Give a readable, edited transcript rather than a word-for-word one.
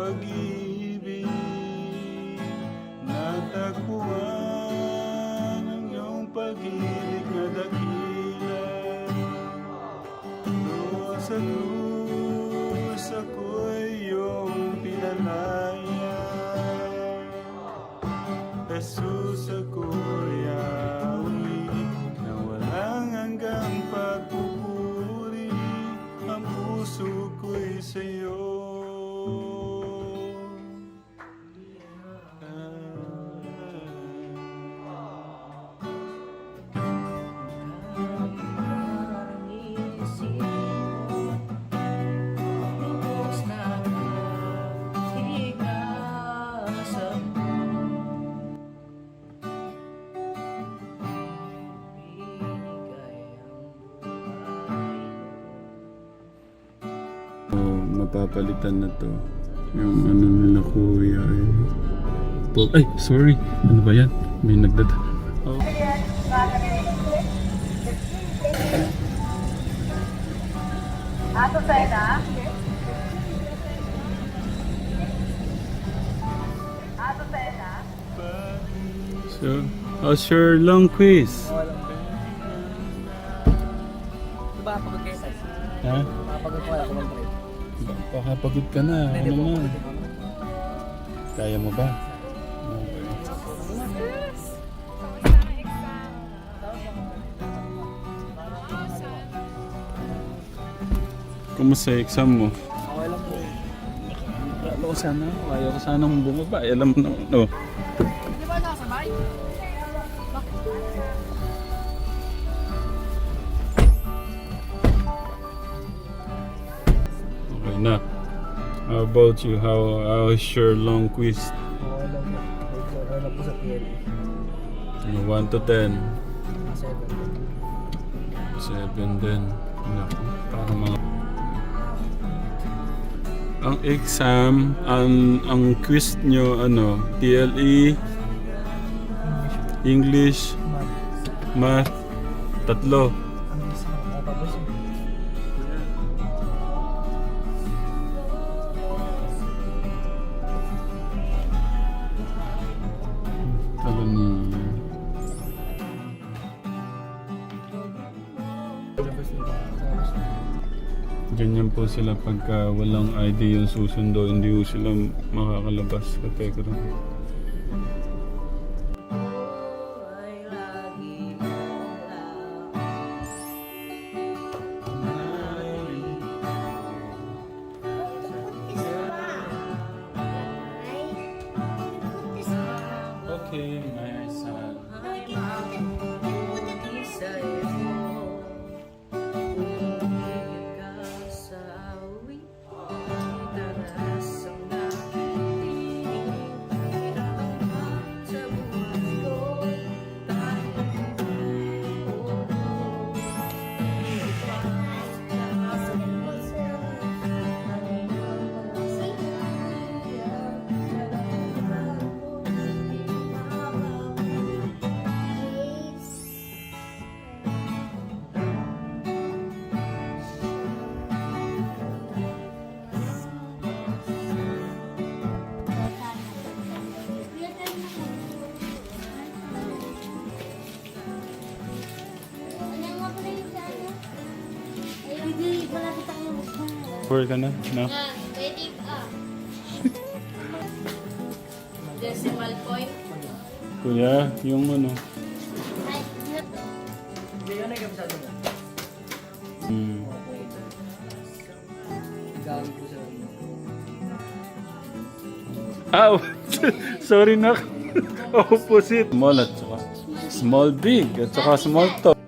pag-ibig. Natagpuan ang iyong pag-ibig na dakila. Doon sa krus ako'y iyong pinalaya. Jesus, ako'y awi na walang hanggang pagpupuri. Ang puso ko'y sa'yo. Mapapalitan na to. Yung ano nila kuya ay sorry. Ano ba yan? May nagdada. Oh. Ato Sena? Ato Sena? So, how's your long quiz? Diba kapagod kayo size? Ha? Kapagod ko ako mag-break. Baka pagod ka na. Hindi Ano po. na? Kaya mo ba? Kumusta yung exam mo? Okay lang po. Ako sana. Ayaw ko sanang bumaba. Alam mo na. No. Di ba nakasabay? Okay na. How about you? How is your long quiz? Okay lang po. Okay lang po sa PLE. 1 to 10. 7. 7 din. Naku, para mga... Ang exam, ang quiz nyo, ano, TLE, English, Math, tatlo. Ang isa na tapos yun. Talo ni... Ganyan po sila pagka walang ID yung susundo, hindi po sila makakalabas. Katekro. Okay, my son. Where ka na? No? Waiting up. Decimal point. Kuya, yung ano? Hindi yun ay kapsado mo. Hmm. Gawin po sa Ow! Sorry na. Opposite. Small at saka small big at saka small top.